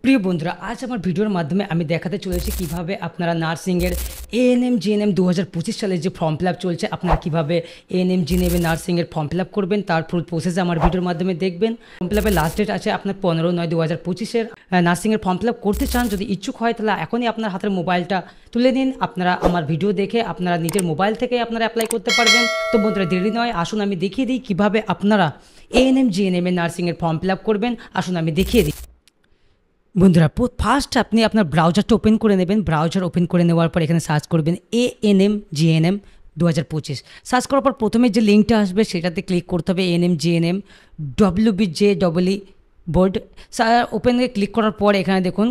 প্রিয় বন্ধুরা, আজ আমার ভিডিওর মাধ্যমে আমি দেখাতে চলেছি কিভাবে আপনারা নার্সিংয়ের এএনএম জিএনএম 2025 সালে যে ফর্ম ফিল আপ চলছে, আপনারা কীভাবে এএনএম জিএনএম নার্সিংয়ের ফর্ম ফিল আপ করবেন তার ফুল প্রসেস আমার ভিডিওর মাধ্যমে দেখবেন। ফর্ম ফিল আপের লাস্ট ডেট আছে আপনার 15/9/2025। নার্সিংয়ের ফর্ম ফিল আপ করতে চান, যদি ইচ্ছুক হয় তাহলে এখনই আপনার হাতের মোবাইলটা তুলে নিন। আপনারা আমার ভিডিও দেখে আপনারা নিজের মোবাইল থেকে আপনারা অ্যাপ্লাই করতে পারবেন। তো বন্ধুরা, দেরি নয়, আসুন আমি দেখিয়ে দিই কীভাবে আপনারা এএনএম জিএনএম নার্সিংয়ের ফর্ম ফিল আপ করবেন। আসুন আমি দেখিয়ে দিই। বন্ধুরা, ফার্স্ট আপনি আপনার ব্রাউজারটা ওপেন করে নেবেন। ব্রাউজার ওপেন করে নেওয়ার পর এখানে সার্চ করবেন এএনএম জিএনএম 2025। সার্চ করার পর প্রথমে যে লিঙ্কটা আসবে সেটাতে ক্লিক করতে হবে, এএনএম জিএনএম WBJEE বোর্ড। ওপেনে ক্লিক করার পর এখানে দেখুন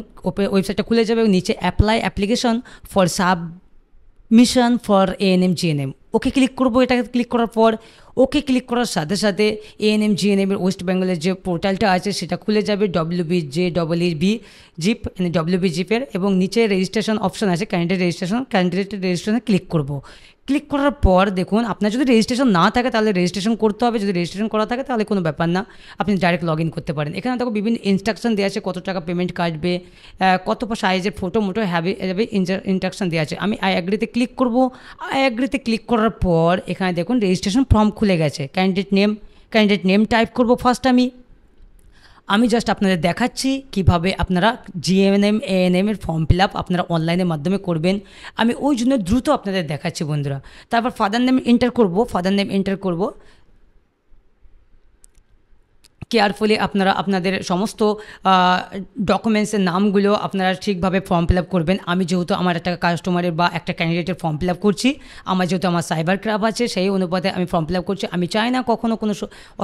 ওয়েবসাইটটা খুলে যাবে এবং নিচে apply application for submission for ANM GNM okay click করবো। এটাকে ক্লিক করার পর ওকে ক্লিক করার সাথে সাথে এএনএম জিএনএমের ওয়েস্ট বেঙ্গলের যে পোর্টালটা আছে সেটা খুলে যাবে, WBJEE জিপ WBJIP-এর, এবং নিচে রেজিস্ট্রেশন অপশন আছে, ক্যান্ডিডেটের রেজিস্ট্রেশনে ক্লিক করব। ক্লিক করার পর দেখুন আপনার যদি রেজিস্ট্রেশন না থাকে তাহলে রেজিস্ট্রেশন করতে হবে, যদি রেজিস্ট্রেশন করা থাকে তাহলে কোনো ব্যাপার না, আপনি ডাইরেক্ট লগ ইন করতে পারেন। এখানে দেখো বিভিন্ন ইনস্ট্রাকশন দেওয়া আছে, কত টাকা পেমেন্ট কাটবে, কত সাইজের ফটো মোটো ইনস্ট্রাকশন দেওয়া আছে। আমি আই অ্যাগ্রিতে ক্লিক করব। আই অ্যাগ্রিতে ক্লিক করার পর এখানে দেখুন রেজিস্ট্রেশন ফর্ম খুলে গেছে। ক্যান্ডিডেট নেম টাইপ করব ফার্স্ট। আমি জাস্ট আপনাদের দেখাচ্ছি কিভাবে আপনারা জিএনএম এএনএম এর ফর্ম ফিল আপ আপনারা অনলাইনের মাধ্যমে করবেন। আমি ওই জন্য দ্রুত আপনাদের দেখাচ্ছি বন্ধুরা। তারপর ফাদার নেম এন্টার করব। কেয়ারফুলি আপনারা আপনাদের সমস্ত ডকুমেন্টসের নামগুলো আপনারা ঠিকভাবে ফর্ম ফিল আপ করবেন। আমি যেহেতু আমার একটা কাস্টমারের বা একটা ক্যান্ডিডেটের ফর্ম ফিল আপ করছি, যেহেতু আমার সাইবার ক্রাইম আছে, সেই অনুপাতে আমি ফর্ম ফিল আপ করছি। আমি চাই না কখনো কোনো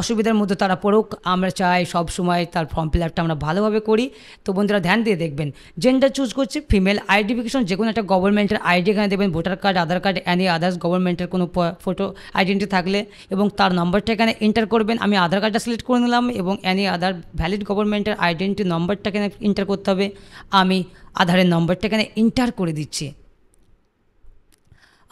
অসুবিধার মধ্যে তারা পড়ুক, আমরা চাই সব সময় তার ফর্ম ফিল আপটা আমরা ভালোভাবে করি। তো বন্ধুরা ধ্যান দিয়ে দেখবেন। জেন্ডার চুজ করছি ফিমেল। আইডেন্টিফিকেশন যে কোনো একটা গভর্নমেন্টের আইডি এখানে দেবেন, ভোটার কার্ড, আধার কার্ড, অ্যানি আদার্স গভর্নমেন্টের কোনো ফটো আইডেন্টি থাকলে, এবং তার নম্বরটা এখানে এন্টার করবেন। আমি আধার কার্ডটা সিলেক্ট করে নিলাম এবং অ্যানি আদার ভ্যালিড গভর্নমেন্টের আইডেন্টি নম্বরটা এখানে এন্টার করতে হবে। আমি আধারের নম্বরটা এখানে এন্টার করে দিচ্ছি।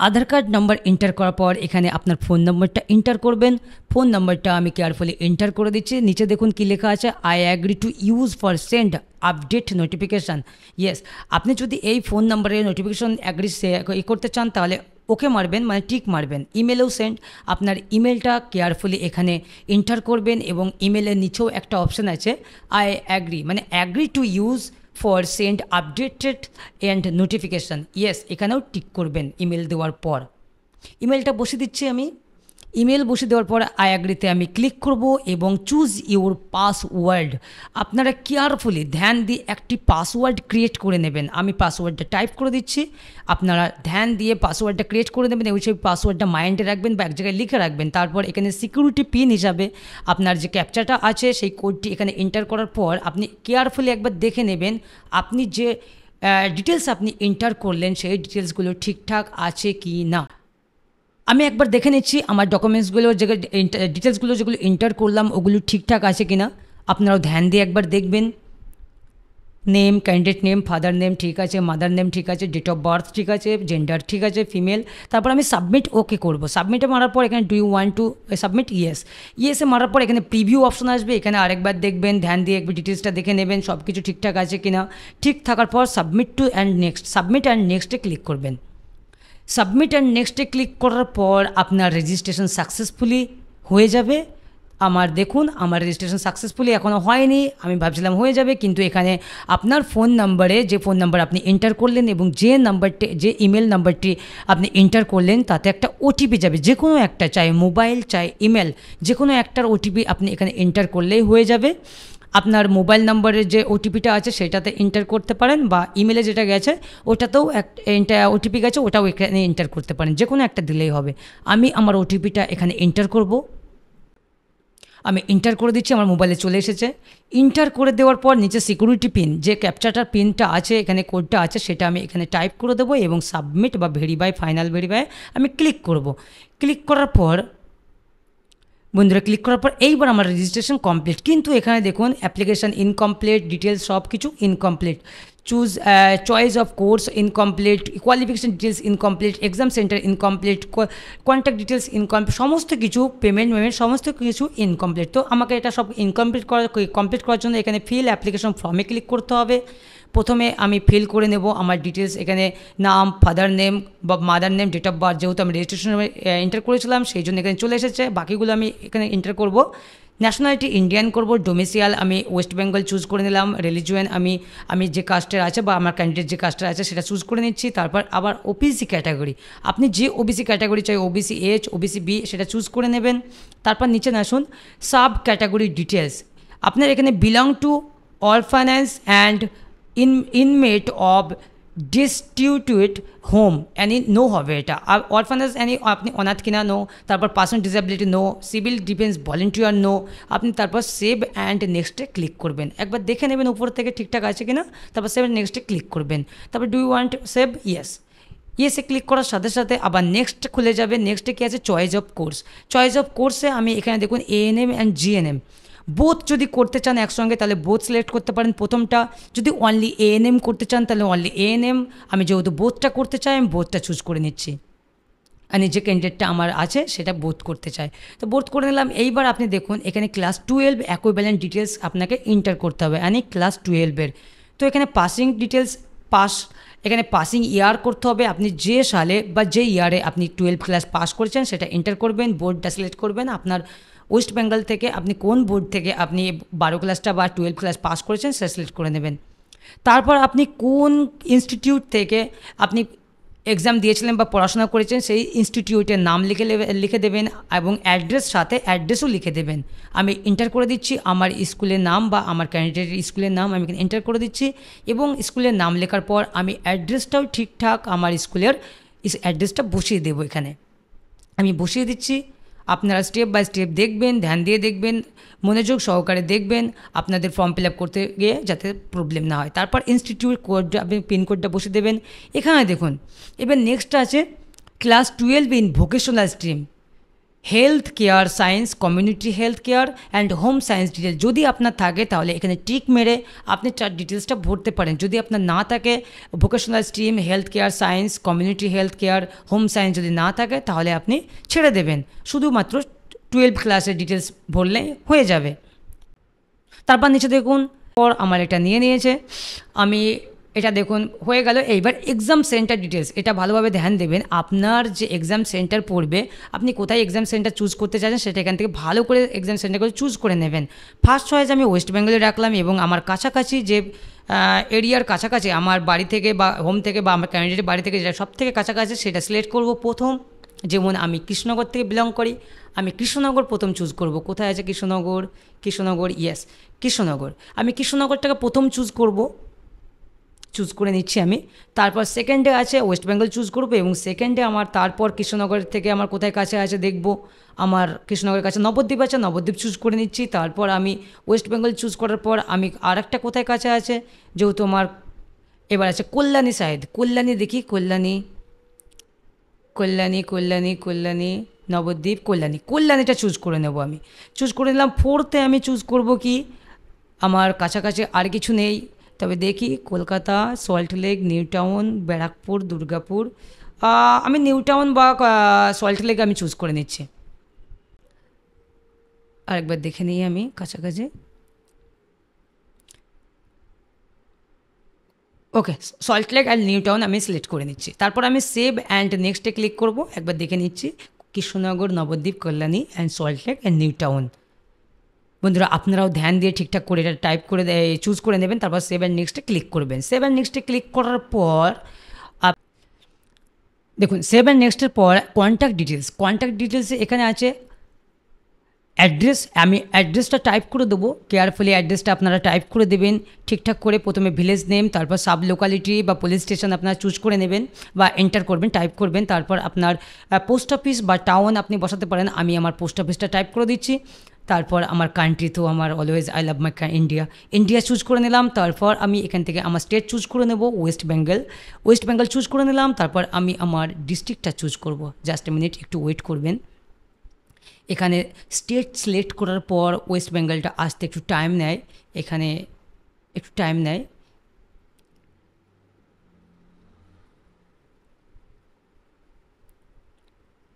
আধার কার্ড নম্বর এন্টার করার পর এখানে আপনার ফোন নম্বরটা এন্টার করবেন। ফোন নম্বরটা আমি কেয়ারফুলি এন্টার করে দিচ্ছি। নিচে দেখুন কি লেখা আছে, I agree to use for send update notification. Yes, আপনি যদি এই ফোন নম্বরে নোটিফিকেশান করতে চান তাহলে ওকে মারবেন, মানে টিক মারবেন। ইমেলেও সেন্ড, আপনার ইমেলটা কেয়ারফুলি এখানে এন্টার করবেন এবং ইমেলের নিচেও একটা অপশান আছে আই অ্যাগ্রি, মানে agree to use for send updated and notification. Yes, এখানেও টিক করবেন ইমেল দেওয়ার পর। ইমেলটা বসিয়ে দিচ্ছি আমি। ইমেল বসে দেওয়ার পর আই অ্যাগ্রিতে আমি ক্লিক করব এবং চুজ ইউর পাসওয়ার্ড। আপনারা কেয়ারফুলি ধ্যান দিয়ে একটি পাসওয়ার্ড ক্রিয়েট করে নেবেন। আমি পাসওয়ার্ডটা টাইপ করে দিচ্ছি, আপনারা ধ্যান দিয়ে পাসওয়ার্ডটা ক্রিয়েট করে নেবেন এবং সেই পাসওয়ার্ডটা মাইন্ডে রাখবেন বা এক জায়গায় লিখে রাখবেন। তারপর এখানে সিকিউরিটি পিন হিসাবে আপনার যে ক্যাপচাটা আছে সেই কোডটি এখানে এন্টার করার পর আপনি কেয়ারফুলি একবার দেখে নেবেন আপনি যে ডিটেলস আপনি এন্টার করলেন সেই ডিটেলসগুলো ঠিকঠাক আছে কি না। আমি একবার দেখে নিচ্ছি আমার ডকুমেন্টসগুলো যে ডিটেলসগুলো যেগুলো এন্টার করলাম ওগুলো ঠিকঠাক আছে কি না। আপনারাও ধ্যান দিয়ে একবার দেখবেন। Name, candidate name, father name ঠিক আছে, মাদার নেম ঠিক আছে, ডেট অফ বার্থ ঠিক আছে, জেন্ডার ঠিক আছে, ফিমেল। তারপর আমি সাবমিট ওকে করব। সাবমিটে মারার পর এখানে do you want to submit, ইয়েসে মারার পর এখানে প্রিভিউ অপশন আসবে। এখানে আরেকবার দেখবেন, ধ্যান দিয়ে একবার ডিটেলসটা দেখে নেবেন সব কিছু ঠিকঠাক আছে কিনা। ঠিক থাকার পর সাবমিট অ্যান্ড নেক্সটে ক্লিক করবেন। সাবমিট অ্যান্ড নেক্সটে ক্লিক করার পর আপনার রেজিস্ট্রেশন সাকসেসফুলি হয়ে যাবে। দেখুন আমার রেজিস্ট্রেশন সাকসেসফুলি এখনও হয়নি, আমি ভাবছিলাম হয়ে যাবে, কিন্তু এখানে আপনার ফোন নাম্বারে যে ফোন নাম্বার আপনি এন্টার করলেন এবং যে ইমেল নাম্বারটি আপনি এন্টার করলেন তাতে একটা ওটিপি যাবে, যে কোনো একটা, চাই মোবাইল চাই ইমেল, যে কোনো একটার ওটিপি আপনি এখানে এন্টার করলেই হয়ে যাবে। আপনার মোবাইল নাম্বারের যে ওটিপিটা আছে সেটাতে এন্টার করতে পারেন, বা ইমেলে যেটা গেছে ওটাতেও একটা ওটিপি গেছে ওটাও এখানে এন্টার করতে পারেন, যে কোনো একটা দিলেই হবে। আমি আমার ওটিপিটা এখানে এন্টার করব। আমি এন্টার করে দিচ্ছি, আমার মোবাইলে চলে এসেছে। এন্টার করে দেওয়ার পর নিচে সিকিউরিটি পিন, যে ক্যাপচাটার পিনটা আছে এখানে কোডটা আছে সেটা আমি এখানে টাইপ করে দেবো এবং সাবমিট বা ফাইনাল ভেরিফাই আমি ক্লিক করব। ক্লিক করার পর বন্ধুরা ক্লিক করার পর এইবার আমার রেজিস্ট্রেশন কমপ্লিট, কিন্তু এখানে দেখুন অ্যাপ্লিকেশান ইনকমপ্লিট, ডিটেলস সব কিছু incomplete, choose choice of course incomplete, qualification details incomplete, exam centre incomplete, contact details incomplete, সমস্ত কিছু পেমেন্ট সমস্ত কিছু ইনকমপ্লিট। তো আমাকে এটা সব কমপ্লিট করার জন্য এখানে ফিল অ্যাপ্লিকেশন ফর্মে ক্লিক করতে হবে। প্রথমে আমি ফিল করে নেব আমার ডিটেলস, এখানে নাম, ফাদার নেম বা mother name, date of birth, যেহেতু আমি রেজিস্ট্রেশনে এন্টার করেছিলাম সেই জন্য এখানে চলে এসেছে, বাকিগুলো আমি এখানে এন্টার করব। ন্যাশনালিটি ইন্ডিয়ান করব, ডোমিসিয়াল আমি ওয়েস্ট বেঙ্গল চুজ করে নিলাম, রিলিজিয়ন আমি যে কাস্টের আছে বা আমার ক্যান্ডিডেট যে কাস্টের আছে সেটা চুজ করে নিচ্ছি। তারপর আবার ওবিসি ক্যাটাগরি, আপনি যে ওবিসি ক্যাটাগরি চাই, ওবিসি এইচ, ওবিসি বি, সেটা চুজ করে নেবেন। তারপর নিচে আসুন সাব ক্যাটাগরি ডিটেলস, আপনার এখানে belong to orphanage and inmate of destitute home any no হবে এটা, আর অরফানেজ অ্যানি আপনি অনাথ কিনা নো, তারপর person disability no, civil defence volunteer no, আপনি তারপর সেভ অ্যান্ড নেক্সটে ক্লিক করবেন, একবার দেখে নেবেন উপর থেকে ঠিকঠাক আছে কিনা, তারপর সেভ নেক্সটে ক্লিক করবেন। তারপর do you want save, yes, ইয়েসে ক্লিক করার সাথে সাথে আবার নেক্সট খুলে যাবে। নেক্সটে কী আছে, choice of course, choice of কোর্সে আমি এখানে দেখুন এএনএম অ্যান্ড জিএনএম বোথ যদি করতে চান একসঙ্গে তাহলে বোথ সিলেক্ট করতে পারেন প্রথমটা, যদি অনলি এএনএম করতে চান তাহলে অনলি এএনএম, আমি যেহেতু বোথটা করতে চাই আমি বোথটা চুজ করে নিচ্ছি, আর যে ক্যান্ডিডেটটা আমার আছে সেটা বোথ করতে চাই, তো বোথ করে নিলাম। এইবার আপনি দেখুন এখানে ক্লাস 12 ইকুইভ্যালেন্ট ডিটেলস আপনাকে এন্টার করতে হবে, ক্লাস 12-এর। তো এখানে পাসিং ডিটেলস, এখানে পাসিং ইয়ার করতে হবে, আপনি যে সালে বা যে ইয়ারে আপনি 12 ক্লাস পাস করেছেন সেটা এন্টার করবেন, বোর্ডটা সিলেক্ট করবেন আপনার ওয়েস্ট বেঙ্গল থেকে, আপনি কোন বোর্ড থেকে আপনি 12 ক্লাসটা বা 12 ক্লাস পাস করেছেন সেটা সিলেক্ট করে নেবেন। তারপর আপনি কোন ইনস্টিটিউট থেকে আপনি এক্সাম দিয়েছিলেন বা পড়াশোনা করেছেন সেই ইনস্টিটিউটের নাম লিখে দেবেন এবং অ্যাড্রেস সাথে অ্যাড্রেসও লিখে দেবেন। আমি এন্টার করে দিচ্ছি আমার স্কুলের নাম বা আমার ক্যান্ডিডেটের স্কুলের নাম আমি এখানে এন্টার করে দিচ্ছি, এবং স্কুলের নাম লেখার পর আমি অ্যাড্রেসটাও ঠিকঠাক আমার স্কুলের অ্যাড্রেসটা বসিয়ে দেবো, এখানে আমি বসিয়ে দিচ্ছি। আপনারা স্টেপ বাই স্টেপ দেখবেন, ধ্যান দিয়ে দেখবেন, মনোযোগ সহকারে দেখবেন আপনাদের ফর্ম ফিল আপ করতে গিয়ে যাতে প্রবলেম না হয়। তারপর ইনস্টিটিউট কোডটা আপনি পিনকোডটা বসিয়ে দেবেন। এখানে দেখুন এবার নেক্সট আছে class 12 in vocational stream, health care science, community health care and home science details, যদি আপনার থাকে তাহলে এখানে টিক মেরে আপনি ডিটেলসটা ভরতে পারেন, যদি আপনার না থাকে vocational stream, health care science, community health care, home science যদি না থাকে তাহলে আপনি ছেড়ে দেবেন, শুধুমাত্র 12 ক্লাসের ডিটেলস ভরলে হয়ে যাবে। তারপর নিচে দেখুন পর আমার এটা নিয়ে নিয়েছে, আমি এটা দেখুন হয়ে গেল। এইবার এক্সাম সেন্টার ডিটেলস, এটা ভালোভাবে ধ্যান দেবেন, আপনার যে এক্সাম সেন্টার পড়বে আপনি কোথায় এক্সাম সেন্টার চুজ করতে চাইছেন সেটা এখান থেকে ভালো করে এক্সাম সেন্টারগুলো চুজ করে নেবেন। ফার্স্ট চয়েস আমি ওয়েস্ট বেঙ্গলে রাখলাম, এবং আমার কাছাকাছি যে এরিয়ার কাছাকাছি আমার বাড়ি থেকে বা হোম থেকে বা আমার ক্যান্ডিডেটের বাড়ি থেকে যেটা সব থেকে কাছাকাছি সেটা সিলেক্ট করব প্রথম। যেমন আমি কৃষ্ণনগর থেকে বিলং করি, আমি কৃষ্ণনগর প্রথম চুজ করব। কোথায় আছে কৃষ্ণনগর, কৃষ্ণনগর, ইয়েস কৃষ্ণনগর, আমি কৃষ্ণনগরটাকে প্রথম চুজ করব, চুজ করে নিচ্ছি আমি। তারপর সেকেন্ডে আছে ওয়েস্ট বেঙ্গল চুজ করবো, এবং সেকেন্ডে আমার তারপর কৃষ্ণনগর থেকে আমার কোথায় কাছে আছে দেখব, আমার কৃষ্ণনগরের কাছে নবদ্বীপ আছে, নবদ্বীপ চুজ করে নিচ্ছি। তারপর আমি ওয়েস্ট বেঙ্গল চুজ করার পর আমি আরেকটা কোথায় কাছে আছে, যেহেতু আমার এবার আছে কল্যাণী সাইড, কল্যাণী দেখি, কল্যাণী কল্যাণী কল্যাণী কল্যাণী নবদ্বীপ, কল্যাণীটা চুজ করে নেব, আমি চুজ করে নিলাম। ফোর্থে আমি চুজ করব কি, আমার কাছাকাছি আর কিছু নেই, তবে দেখি Kolkata, Salt lake, new town, Barrackpore, Durgapur, আমি নিউ টাউন বা সল্ট লেক আমি চুজ করে নিচ্ছি। আরেকবার দেখে নিই আমি কাছাকাছি, ওকে সল্ট লেক আর নিউ টাউন আমি সিলেক্ট করে নিচ্ছি। তারপর আমি সেভ অ্যান্ড নেক্সটে ক্লিক করব, একবার দেখে নিচ্ছি Krishnanagar, Nabadwip, Kalyani and salt Lake and New town. বন্ধুরা আপনারাও ধ্যান দিয়ে ঠিকঠাক করে এটা টাইপ করে চুজ করে নেবেন, তারপর সেভ অ্যান্ড নেক্সটে ক্লিক করবেন। সেভ অ্যান্ড নেক্সটে ক্লিক করার পর দেখুন সেভ অ্যান্ড নেক্সটের পর কন্ট্যাক্ট ডিটেলসে এখানে আছে অ্যাড্রেস, আমি অ্যাড্রেসটা টাইপ করে দেবো, কেয়ারফুলি অ্যাড্রেসটা আপনারা টাইপ করে দেবেন ঠিকঠাক করে। প্রথমে ভিলেজ নেম, তারপর সাব লোকালিটি বা পুলিশ স্টেশন আপনারা চুজ করে নেবেন বা এন্টার করবেন, টাইপ করবেন। তারপর আপনার পোস্ট অফিস বা টাউন আপনি বসাতে পারেন, আমি আমার পোস্ট অফিসটা টাইপ করে দিচ্ছি। তারপর আমার কান্ট্রি তো আমার always I love my India choose করে নিলাম। তারপর আমি এখান থেকে আমার স্টেট চুজ করে নেব, ওয়েস্ট বেঙ্গল চুজ করে নিলাম। তারপর আমি আমার ডিস্ট্রিক্টটা চুজ করব, জাস্ট এ মিনিট একটু ওয়েট করবেন। এখানে স্টেট সিলেক্ট করার পর ওয়েস্ট বেঙ্গলটা আসতে একটু টাইম নেয়, এখানে একটু টাইম নেয়।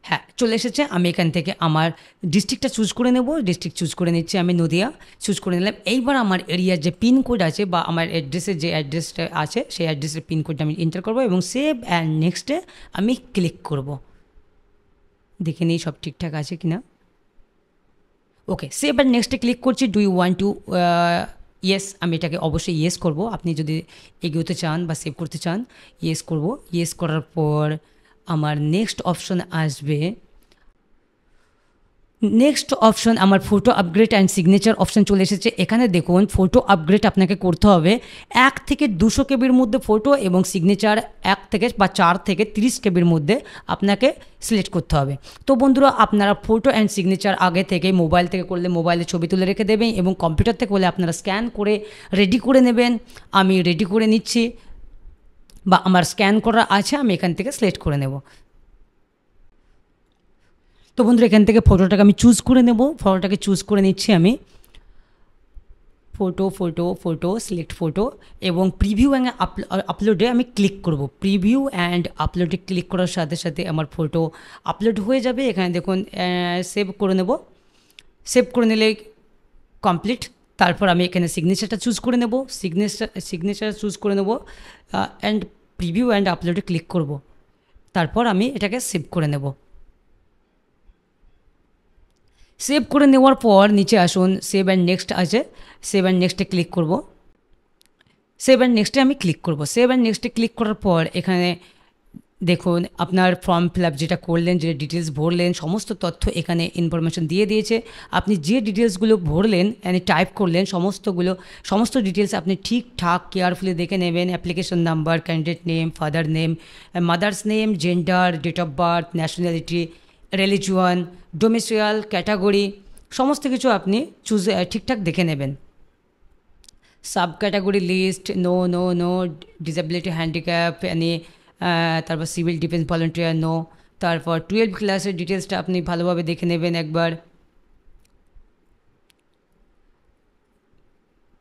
হ্যাঁ, চলে এসেছে। আমি এখান থেকে আমার ডিস্ট্রিক্টটা চুজ করে নেব। ডিস্ট্রিক্ট চুজ করে নিচ্ছি, আমি নদিয়া চুজ করে নিলাম। এইবার আমার এরিয়ার যে পিনকোড আছে বা আমার অ্যাড্রেসের যে অ্যাড্রেসটা আছে সেই অ্যাড্রেসের পিনকোডটা আমি এন্টার করব এবং সেভ অ্যান্ড নেক্সটে আমি ক্লিক করব। দেখে নিই সব ঠিকঠাক আছে কি না। ওকে, সেভ অ্যান্ড নেক্সটে ক্লিক করছি। Do you want to yes, আমি এটাকে অবশ্যই ইয়েস করব। আপনি যদি এগোতে চান বা সেভ করতে চান ইয়েস করব। ইয়েস করার পর আমার নেক্সট অপশন আসবে। নেক্সট অপশন আমার photo upgrade and signature option চলে এসেছে। এখানে দেখুন ফটো আপগ্রেড আপনাকে করতে হবে 1 থেকে 200 কেবির মধ্যে ফটো এবং সিগনেচার 1 থেকে বা 4 থেকে 30 কেবির মধ্যে আপনাকে সিলেক্ট করতে হবে। তো বন্ধুরা, আপনারা ফটো অ্যান্ড সিগনেচার আগে থেকে মোবাইল থেকে করলে মোবাইলে ছবি তুলে রেখে দেবেন এবং কম্পিউটার থেকে করলে আপনারা স্ক্যান করে রেডি করে নেবেন। আমি রেডি করে নিচ্ছি বা আমার স্ক্যান করা আছে, আমি এখান থেকে সিলেক্ট করে নেব। তো বন্ধুরা, এখান থেকে ফটোটাকে আমি চুজ করে নেব। ফটোটাকে চুজ করে নিচ্ছি আমি। Photo photo photo select photo এবং প্রিভিউ অ্যান্ড আপলোডে আমি ক্লিক করব। প্রিভিউ অ্যান্ড আপলোডে ক্লিক করার সাথে সাথে আমার ফটো আপলোড হয়ে যাবে। এখানে দেখুন সেভ করে নেব। সেভ করে নিলে কমপ্লিট। তারপর আমি এখানে সিগনেচারটা চুজ করে নেব। সিগনেচার চুজ করে নেব অ্যান্ড প্রিভিউ অ্যান্ড আপলোডে ক্লিক করব। তারপর আমি এটাকে সেভ করে নেব। সেভ করে নেওয়ার পর নিচে আসুন, সেভ অ্যান্ড নেক্সট আছে, সেভ অ্যান্ড নেক্সটে ক্লিক করব। সেভ অ্যান্ড নেক্সটে আমি ক্লিক করব। সেভ অ্যান্ড নেক্সটে ক্লিক করার পর এখানে দেখুন আপনার ফর্ম ফিল আপ যেটা করলেন, যে ডিটেলস ভরলেন, সমস্ত তথ্য এখানে ইনফরমেশন দিয়ে দিয়েছে। আপনি যে ডিটেলসগুলো ভরলেন মানে টাইপ করলেন সমস্ত ডিটেলস আপনি ঠিকঠাক কেয়ারফুলি দেখে নেবেন। Application number, candidate name, father name, mother's name, gender, date of birth, nationality, religion, domicile, category, সমস্ত কিছু আপনি ঠিকঠাক দেখে নেবেন। Sub category list, no no no, disability, handicap, তারপর সিভিল ডিফেন্স ভলেন্টিয়ার, নো। তারপর 12 ক্লাসের ডিটেলসটা আপনি ভালোভাবে দেখে নেবেন একবার।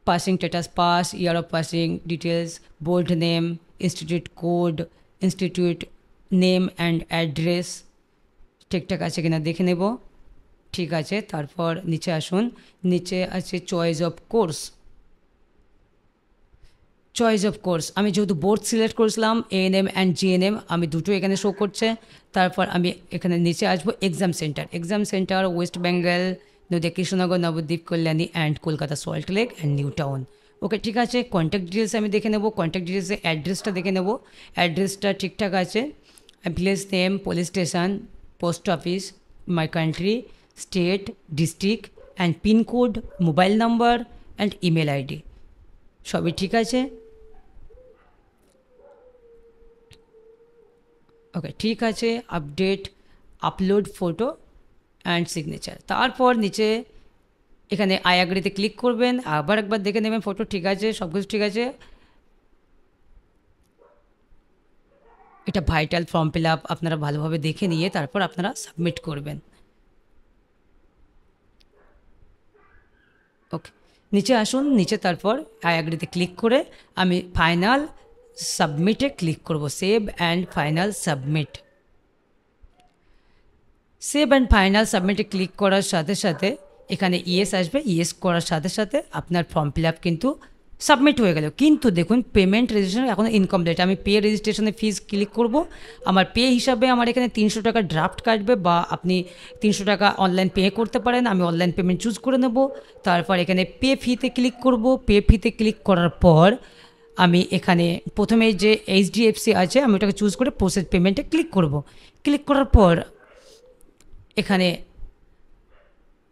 Passing status, pass, year of passing details, board name, institute code, institute name and address ঠিকঠাক আছে কিনা দেখে নেব। ঠিক আছে, তারপর নিচে আসুন। নিচে আছে choice of course. Choice of course আমি যেহেতু বোর্ড সিলেক্ট করেছিলাম, এএনএম অ্যান্ড জিএনএম, আমি দুটো এখানে শো করছে। তারপর আমি এখানে নিচে আসবো exam centre. Exam centre West Bengal, Nadia Krishnanagar, Nabadwip, Kalyani and Kolkata Salt Lake and New Town. Okay, ঠিক আছে। কন্ট্যাক্ট ডিটেলস আমি দেখে নেব। কন্ট্যাক্ট ডিটেলসে অ্যাড্রেসটা দেখে নেব। অ্যাড্রেসটা ঠিকঠাক আছে। Village name, police station, post office, my country, state, district and pincode, mobile number and email ID সবই ঠিক আছে। ওকে, ঠিক আছে। Update, upload photo and signature. তারপর নিচে এখানে আই অ্যাগ্রিতে ক্লিক করবেন। আবার একবার দেখে নেবেন ফটো ঠিক আছে, সব কিছু ঠিক আছে। এটা ভাইটাল ফর্ম ফিল আপ আপনারা ভালোভাবে দেখে নিয়ে তারপর আপনারা সাবমিট করবেন। ওকে, নিচে আসুন। নিচে তারপর আই অ্যাগ্রিতে ক্লিক করে আমি ফাইনাল সাবমিটে ক্লিক করব। Save and final submit. Save and final সাবমিটে ক্লিক করার সাথে সাথে এখানে ইয়েস আসবে। ইয়েস করার সাথে সাথে আপনার ফর্ম ফিল আপ কিন্তু সাবমিট হয়ে গেল। কিন্তু দেখুন পেমেন্ট রেজিস্ট্রেশন এখন ইনকমপ্লিট। আমি পে রেজিস্ট্রেশনে ফিস ক্লিক করব। আমার পে হিসাবে আমার এখানে 300 টাকা ড্রাফট কাটবে, বা আপনি 300 টাকা অনলাইন পে করতে পারেন। আমি অনলাইন পেমেন্ট চুজ করে নেব। তারপর এখানে পে ফিতে ক্লিক করব। পে ফিতে ক্লিক করার পর আমি এখানে প্রথমে যে এইচডিএফসি আছে আমি ওটাকে চুজ করে প্রসেস পেমেন্টে ক্লিক করব। ক্লিক করার পর এখানে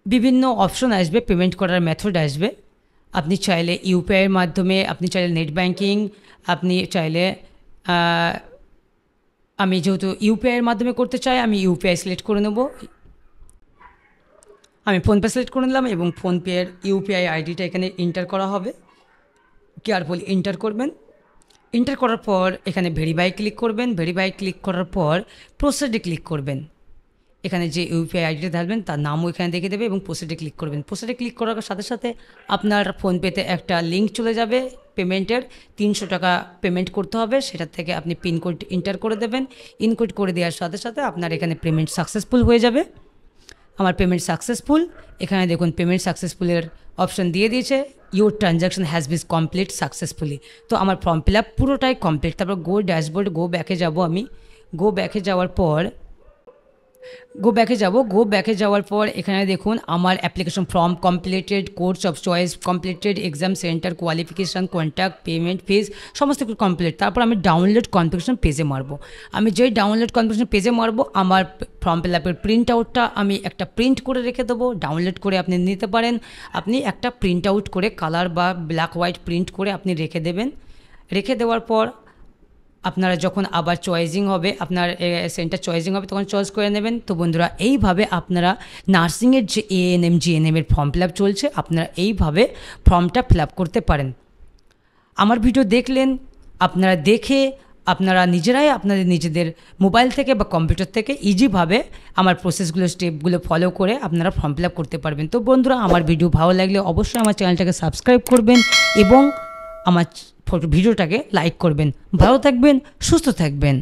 বিভিন্ন অপশন আসবে, পেমেন্ট করার মেথড আসবে। আপনি চাইলে ইউপিআইয়ের মাধ্যমে, আপনি চাইলে নেট ব্যাঙ্কিং, আপনি চাইলে আমি যেহেতু ইউপিআইয়ের মাধ্যমে করতে চাই আমি ইউপিআই সিলেক্ট করে নেব। আমি ফোনপে সিলেক্ট করে নিলাম এবং ফোনপের ইউপিআই আইডিটা এখানে এন্টার করা হবে। কেয়ারফুলি এন্টার করবেন। এন্টার করার পর এখানে ভেরিফাই ক্লিক করবেন। ভেরিফাই ক্লিক করার পর প্রসেসে ক্লিক করবেন। এখানে যে ইউপিআই আইডিটা ঢালবেন তার নামও এখানে দেখে দেবে এবং প্রসিডে ক্লিক করবেন। প্রসিডে ক্লিক করার সাথে সাথে আপনার ফোনপেতে একটা লিঙ্ক চলে যাবে পেমেন্টের। 300 টাকা পেমেন্ট করতে হবে, সেটার থেকে আপনি পিনকোড এন্টার করে দেবেন। ইনকোড করে দেওয়ার সাথে সাথে আপনার এখানে পেমেন্ট সাকসেসফুল হয়ে যাবে। আমার পেমেন্ট সাকসেসফুল, এখানে দেখুন পেমেন্ট সাকসেসফুলের অপশান দিয়ে দিয়েছে, your transaction has been complete successfully. তো আমার ফর্ম ফিল আপ পুরোটাই কমপ্লিট। তারপর গো ড্যাশবোর্ড, গো ব্যাকে যাব। আমি গো ব্যাকে যাওয়ার পর গো ব্যাকে যাওয়ার পর এখানে দেখুন আমার application form completed, course of choice completed, exam centre, qualification, contact, payment, fees সমস্ত কিছু কমপ্লিট। তারপর আমি ডাউনলোড কনফিগারেশন পেজে মারবো। আমি যেই ডাউনলোড কনফিগারেশন পেজে মারবো, আমার ফর্ম ফিল আপের প্রিন্ট আউটটা আমি একটা প্রিন্ট করে রেখে দেবো। ডাউনলোড করে আপনি নিতে পারেন। আপনি একটা প্রিন্ট আউট করে কালার বা ব্ল্যাক হোয়াইট প্রিন্ট করে আপনি রেখে দেবেন। রেখে দেওয়ার পর আপনারা যখন আবার চয়েসিং হবে, আপনার সেন্টার চয়েসিং হবে, তখন চয়েস করে নেবেন। তো বন্ধুরা, এইভাবে আপনারা নার্সিংয়ের যে এএনএম জিএনএমের ফর্ম ফিল আপ চলছে, আপনারা এইভাবে ফর্মটা ফিল আপ করতে পারেন। আমার ভিডিও দেখলেন, আপনারা দেখে আপনারা নিজেরাই আপনাদের নিজেদের মোবাইল থেকে বা কম্পিউটার থেকে ইজিভাবে আমার প্রসেসগুলো স্টেপগুলো ফলো করে আপনারা ফর্ম ফিল আপ করতে পারবেন। তো বন্ধুরা, আমার ভিডিও ভালো লাগলে অবশ্যই আমার চ্যানেলটাকে সাবস্ক্রাইব করবেন এবং আমার ভিডিওটাকে লাইক করবেন। ভালো থাকবেন, সুস্থ থাকবেন।